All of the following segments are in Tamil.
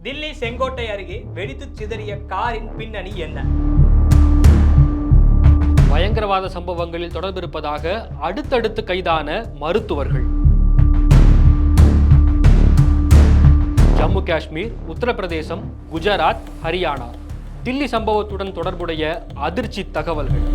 தில்லி செங்கோட்டை அருகே வெடித்து சிதறிய காரின் பின்னணி என்ன? பயங்கரவாத சம்பவங்களில் தொடர்பு இருப்பதாக அடுத்தடுத்து கைதான மருத்துவர்கள். ஜம்மு காஷ்மீர், உத்தரப்பிரதேசம், குஜராத், ஹரியானா, தில்லி சம்பவத்துடன் தொடர்புடைய அதிர்ச்சி தகவல்கள்.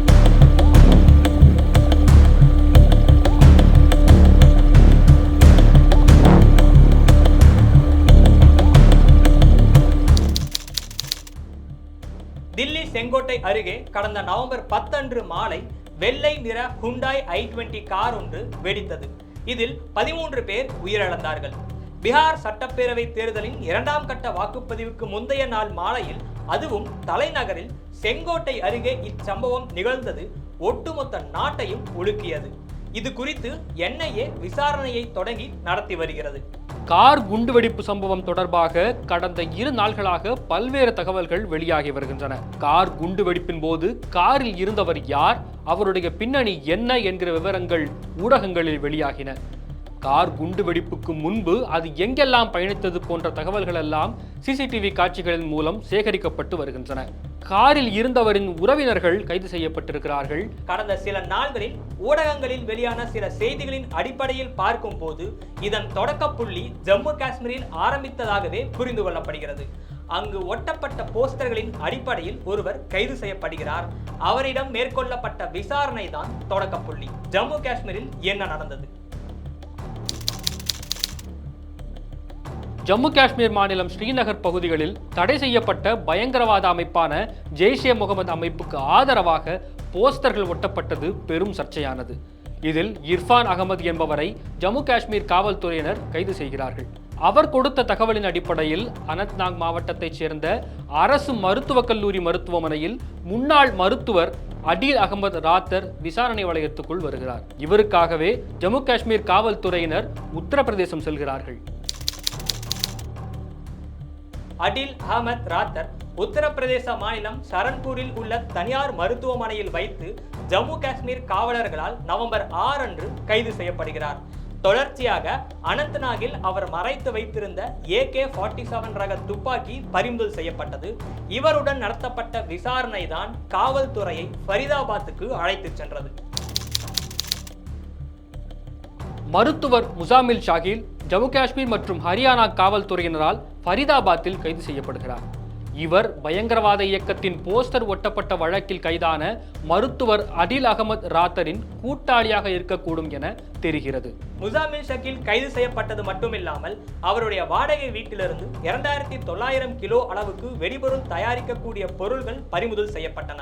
தில்லி செங்கோட்டை அருகே கடந்த நவம்பர் 10 அன்று மாலை வெள்ளை நிற ஹுண்டாய் i20 கார் ஒன்று வெடித்தது. இதில் 13 பேர் உயிரிழந்தார்கள். பீகார் சட்டப்பேரவை தேர்தலின் 2ஆம் கட்ட வாக்குப்பதிவுக்கு முந்தைய நாள் மாலையில், அதுவும் தலைநகரில் செங்கோட்டை அருகே இச்சம்பவம் நிகழ்ந்தது ஒட்டுமொத்த நாட்டையும் உலுக்கியது. இது குறித்து NIA விசாரணையை தொடங்கி நடத்தி வருகிறது. கார் குண்டுவெடிப்பு சம்பவம் தொடர்பாக கடந்த 2 நாட்களாக பல்வேறு தகவல்கள் வெளியாகி வருகின்றன. கார் குண்டுவெடிப்பின் போது காரில் இருந்தவர் யார், அவருடைய பின்னணி என்ன என்கிற விவரங்கள் ஊடகங்களில் வெளியாகின. கார் குண்டுவெடிப்புக்கு முன்பு அது எங்கெல்லாம் பயணித்தது போன்ற தகவல்கள் எல்லாம் CCTV காட்சிகளின் மூலம் சேகரிக்கப்பட்டு வருகின்றன. காரில் இருந்தவரின் உறவினர்கள் கைது செய்யப்பட்டிருக்கிறார்கள். கடந்த சில நாள்களில் ஊடகங்களில் வெளியான சில செய்திகளின் அடிப்படையில் பார்க்கும் போது இதன் தொடக்க புள்ளி ஜம்மு காஷ்மீரில் ஆரம்பித்ததாகவே புரிந்து கொள்ளப்படுகிறது. அங்கு ஒட்டப்பட்ட போஸ்டர்களின் அடிப்படையில் ஒருவர் கைது செய்யப்படுகிறார். அவரிடம் மேற்கொள்ளப்பட்ட விசாரணை தான் தொடக்க புள்ளி. ஜம்மு காஷ்மீரில் என்ன நடந்தது? ஜம்மு காஷ்மீர் மாநிலம் ஸ்ரீநகர் பகுதிகளில் தடை செய்யப்பட்ட பயங்கரவாத அமைப்பான ஜெய்ஷே முகமது அமைப்புக்கு ஆதரவாக போஸ்டர்கள் ஒட்டப்பட்டது பெரும் சர்ச்சையானது. இதில் இர்ஃபான் அகமது என்பவரை ஜம்மு காஷ்மீர் காவல்துறையினர் கைது செய்கிறார்கள். அவர் கொடுத்த தகவலின் அடிப்படையில் அனந்த்நாக் மாவட்டத்தைச் சேர்ந்த அரசு மருத்துவக் கல்லூரி மருத்துவமனையில் முன்னாள் மருத்துவர் அடீல் அகமது ராத்தர் விசாரணை வளையத்துக்குள் வருகிறார். இவருக்காகவே ஜம்மு காஷ்மீர் காவல்துறையினர் உத்தரப்பிரதேசம் செல்கிறார்கள். அடீல் அகமது ராத்தர் உத்தரப்பிரதேச மாநிலம் சரண்பூரில் உள்ள தனியார் மருத்துவமனையில் வைத்து ஜம்மு காஷ்மீர் காவலர்களால் நவம்பர் 6 அன்று கைது செய்யப்படுகிறார். தொடர்ச்சியாக அனந்த்நாகில் அவர் மறைத்து வைத்திருந்த AK-47 ரக துப்பாக்கி பறிமுதல் செய்யப்பட்டது. இவருடன் நடத்தப்பட்ட விசாரணை தான் காவல்துறையை ஃபரிதாபாத்துக்கு அழைத்துச் சென்றது. மருத்துவர் முசாமில் ஷாகில் ஜம்மு காஷ்மீர் மற்றும் ஹரியானா காவல்துறையினரால் ஃபரிதாபாத்தில் கைது செய்யப்படுகிறார். இவர் பயங்கரவாத இயக்கத்தின் போஸ்டர் ஒட்டப்பட்ட வழக்கில் கைதான மருத்துவர் அடீல் அகமது ராத்தரின் கூட்டாளியாக இருக்கக்கூடும் என தெரிகிறது. முசாமில் ஷாகில் கைது செய்யப்பட்டது மட்டுமில்லாமல் அவருடைய வாடகை வீட்டிலிருந்து 2900 கிலோ அளவுக்கு வெடிபொருள் தயாரிக்கக்கூடிய பொருள்கள் பறிமுதல் செய்யப்பட்டன.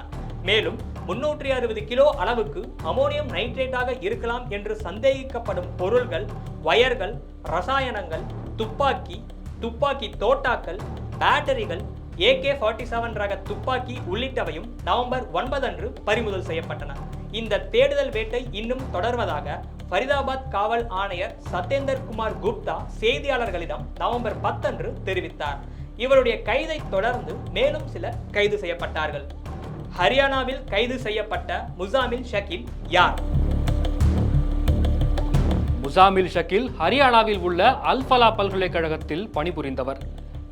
மேலும் 360 கிலோ அளவுக்கு அமோனியம் நைட்ரேட்டாக இருக்கலாம் என்று சந்தேகிக்கப்படும் பொருள்கள், வயர்கள், ரசாயனங்கள், துப்பாக்கி தோட்டாக்கள், பேட்டரிகள், AK-47 ரக துப்பாக்கி உள்ளிட்டவையும் நவம்பர் 9 அன்று பறிமுதல் செய்யப்பட்டன. இந்த தேடுதல் வேட்டை இன்னும் தொடர்வதாக ஃபரிதாபாத் காவல் ஆணையர் சத்யேந்தர் குமார் குப்தா செய்தியாளர்களிடம் நவம்பர் 10 அன்று தெரிவித்தார். இவருடைய கைதை தொடர்ந்து மேலும் சிலர் கைது செய்யப்பட்டார்கள். ஹரியானாவில் கைது செய்யப்பட்ட முசாமில் ஷாகில் யார்? முசாமில் ஷாகில் ஹரியானாவில் உள்ள அல்-ஃபலா பல்கலைக்கழகத்தில் பணிபுரிந்தவர்.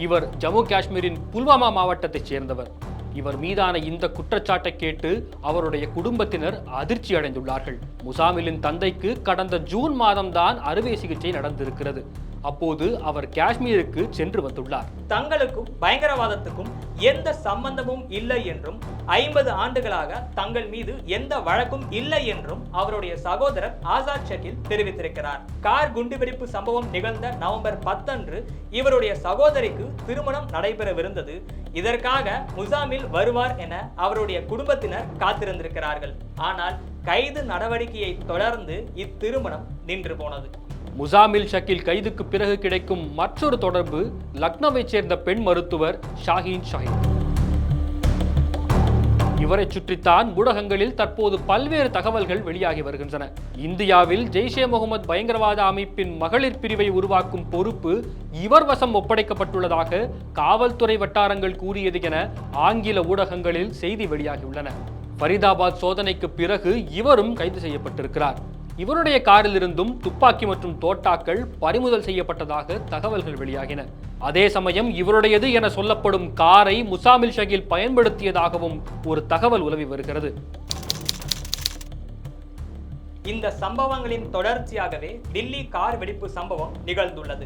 இவர் ஜம்மு காஷ்மீரின் புல்வாமா மாவட்டத்தைச் சேர்ந்தவர். இவர் மீதான இந்த குற்றச்சாட்டை கேட்டு அவருடைய குடும்பத்தினர் அதிர்ச்சி அடைந்துள்ளார்கள். முசாமிலின் தந்தைக்கு கடந்த ஜூன் மாதம்தான் அறுவை சிகிச்சை நடந்திருக்கிறது. அப்போது அவர் காஷ்மீருக்கு சென்று வந்துள்ளார். தங்களுக்கும் பயங்கரவாதத்துக்கும் எந்த சம்பந்தமும் இல்லை என்றும் 50 ஆண்டுகளாக தங்கள் மீது எந்த வழக்கும் இல்லை என்றும் அவருடைய சகோதரர் ஆசாத் ஷாகில் தெரிவித்திருக்கிறார். கார் குண்டுவெடிப்பு சம்பவம் நிகழ்ந்த நவம்பர் 10 அன்று இவருடைய சகோதரிக்கு திருமணம் நடைபெறவிருந்தது. இதற்காக முசாமில் வருவார் என அவருடைய குடும்பத்தினர் காத்திருந்திருக்கிறார்கள். ஆனால் கைது நடவடிக்கையை தொடர்ந்து இத்திருமணம் நின்று போனது. முசாமில் ஷாகில் கைதுக்கு பிறகு கிடைக்கும் மற்றொரு தொடர்பு லக்னோவைச் சேர்ந்த பெண் மருத்துவர் ஷாஹீன் ஷாஹின். இவரை சுற்றித்தான் ஊடகங்களில் தற்போது பல்வேறு தகவல்கள் வெளியாகி வருகின்றன. இந்தியாவில் ஜெய்ஷே முகமது பயங்கரவாத அமைப்பின் மகளிர் பிரிவை உருவாக்கும் பொறுப்பு இவர் வசம் ஒப்படைக்கப்பட்டுள்ளதாக காவல்துறை வட்டாரங்கள் கூறியது என ஆங்கில ஊடகங்களில் செய்தி வெளியாகியுள்ளன. ஃபரிதாபாத் சோதனைக்கு பிறகு இவரும் கைது செய்யப்பட்டிருக்கிறார். இவருடைய காரில் இருந்தும் துப்பாக்கி மற்றும் தோட்டாக்கள் பறிமுதல் செய்யப்பட்டதாக தகவல்கள் வெளியாகின. அதே சமயம் இவருடையது என சொல்லப்படும் காரை முசாமில் ஷகீல் பயன்படுத்தியதாகவும் ஒரு தகவல் உலவி வருகிறது. இந்த சம்பவங்களின் தொடர்ச்சியாகவே தில்லி கார் வெடிப்பு சம்பவம் நிகழ்ந்துள்ளது.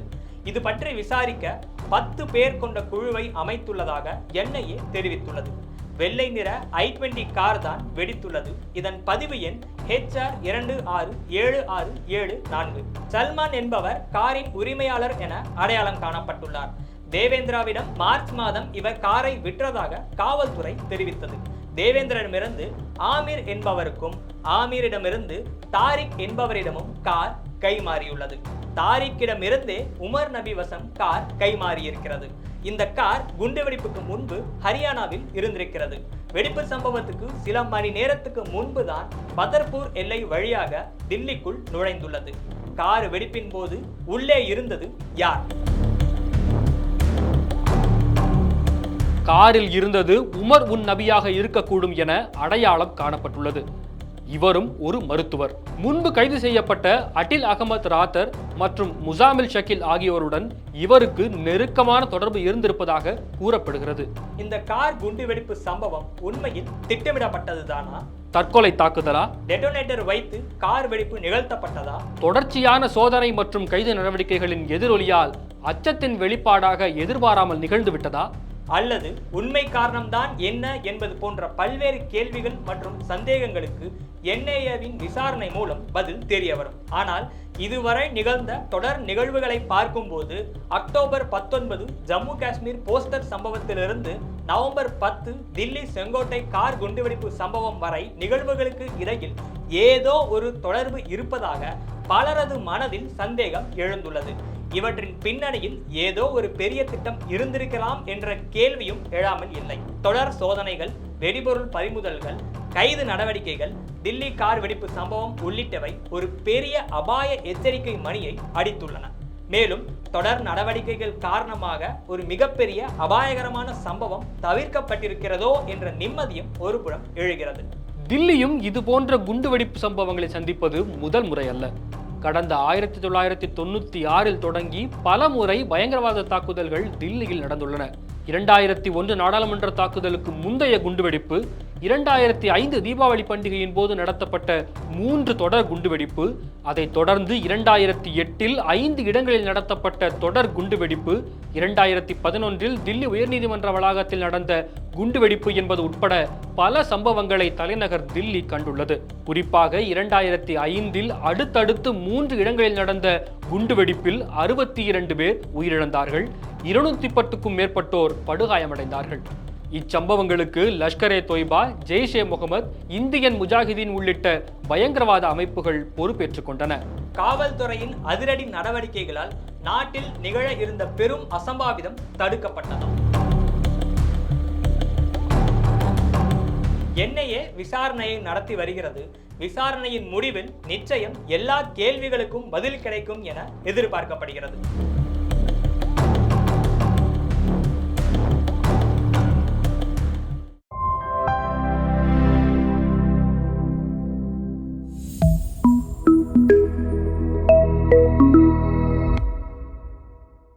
இது பற்றி விசாரிக்க 10 பேர் கொண்ட குழுவை அமைத்துள்ளதாக NIA தெரிவித்துள்ளது. வெள்ளை நிற i20 கார் தான் வெடித்துள்ளது. இதன் பதிவு எண் HR 267674. சல்மான் என்பவர் காரின் உரிமையாளர் என அடையாளம் காணப்பட்டுள்ளார். தேவேந்திராவிடம் மார்ச் மாதம் இவர் காரை விற்றதாக காவல்துறை தெரிவித்தது. தேவேந்திரனிடமிருந்து ஆமீர் என்பவருக்கும் ஆமீரிடமிருந்து தாரிக் என்பவரிடமும் கார் கைமாறியுள்ளது. தாரிக்கிடமிருந்தே உமர் நபி வசம் கார் கைமாறியிருக்கிறது. இந்த கார் குண்டுவெடிப்புக்கு முன்பு ஹரியானாவில் இருந்திருக்கிறது. வெடிப்பு சம்பவத்துக்கு சில மணி நேரத்துக்கு முன்புதான் பதர்பூர் எல்லை வழியாக தில்லிக்குள் நுழைந்துள்ளது. கார் வெடிப்பின் போது உள்ளே இருந்தது யார்? காரில் இருந்தது உமர் உன் நபியாக இருக்கக்கூடும் என அடையாளம் காணப்பட்டுள்ளது. இவரும் ஒரு மருத்துவர். முன்பு கைது செய்யப்பட்ட அட்டில் அகமது ராத்தர் மற்றும் முசாமில் ஷகீல் ஆகியோருடன் இவருக்கு நெருக்கமான தொடர்பு இருந்திருப்பதாக கூறப்படுகிறது. இந்த கார் குண்டுவெடிப்பு சம்பவம் உண்மையில் திட்டமிடப்பட்டதுதானா? தற்கொலை தாக்குதலா? டெட்டோனேட்டர் வைத்து கார் வெடிப்பு நிகழ்த்தப்பட்டதா? தொடர்ச்சியான சோதனை மற்றும் கைது நடவடிக்கைகளின் எதிரொலியால் அச்சத்தின் வெளிப்பாடாக எதிர்பாராமல் நிகழ்ந்து விட்டதா? அல்லது உண்மை காரணம்தான் என்ன என்பது போன்ற பல்வேறு கேள்விகள் மற்றும் சந்தேகங்களுக்கு NIAவின் விசாரணை மூலம் பதில் தெரிய வரும். ஆனால் இதுவரை நிகழ்ந்த தொடர் நிகழ்வுகளை பார்க்கும்போது அக்டோபர் 19 ஜம்மு காஷ்மீர் போஸ்டர் சம்பவத்திலிருந்து நவம்பர் 10 தில்லி செங்கோட்டை கார் குண்டுவெடிப்பு சம்பவம் வரை நிகழ்வுகளுக்கு இடையில் ஏதோ ஒரு தொடர்பு இருப்பதாக பலரது மனதில் சந்தேகம் எழுந்துள்ளது. இவற்றின் பின்னணியில் ஏதோ ஒரு பெரிய திட்டம் இருந்திருக்கலாம் என்ற கேள்வியும் எழாமல் இல்லை. தொடர் சோதனைகள், வெடிபொருள் பறிமுதல்கள், கைது நடவடிக்கைகள், தில்லி கார் வெடிப்பு சம்பவம் உள்ளிட்டவை ஒரு பெரிய அபாய எச்சரிக்கை மணியை அடித்துள்ளன. மேலும் தொடர் நடவடிக்கைகள் காரணமாக ஒரு மிகப்பெரிய அபாயகரமான சம்பவம் தவிர்க்கப்பட்டிருக்கிறதோ என்ற நிம்மதியும் ஒருபுறம் எழுகிறது. தில்லியும் இது போன்ற குண்டுவெடிப்பு சம்பவங்களை சந்திப்பது முதல் முறை அல்ல. கடந்த 1996 தொடங்கி பல முறை பயங்கரவாத தாக்குதல்கள் தில்லியில் நடந்துள்ளன. 2001 நாடாளுமன்ற தாக்குதலுக்கு முந்தைய குண்டுவெடிப்பு, 2005 தீபாவளி பண்டிகையின் போது நடத்தப்பட்ட 3 தொடர் குண்டுவெடிப்பு, அதைத் தொடர்ந்து 2008 5 இடங்களில் நடத்தப்பட்ட தொடர் குண்டுவெடிப்பு, 2011 தில்லி உயர்நீதிமன்ற வளாகத்தில் நடந்த குண்டுவெடிப்பு என்பது உட்பட பல சம்பவங்களை தலைநகர் தில்லி கண்டுள்ளது. குறிப்பாக 2005 அடுத்தடுத்து 3 இடங்களில் நடந்த குண்டுவெடிப்பில் 62 பேர் உயிரிழந்தார்கள், 210க்கும் மேற்பட்டோர் படுகாயமடைந்தார்கள். இச்சம்பவங்களுக்கு லஷ்கர்-ஏ தொய்பா, ஜெய்ஷே முகமது, இந்தியன் முஜாஹிதீன் உள்ளிட்ட பயங்கரவாத அமைப்புகள் பொறுப்பேற்றுக் கொண்டன. காவல்துறையின் அதிரடி நடவடிக்கைகளால் நாட்டில் நிகழ இருந்த பெரும் அசம்பாவிதம் தடுக்கப்பட்டது. NIA விசாரணையை நடத்தி வருகிறது. விசாரணையின் முடிவில் நிச்சயம் எல்லா கேள்விகளுக்கும் பதில் கிடைக்கும் என எதிர்பார்க்கப்படுகிறது.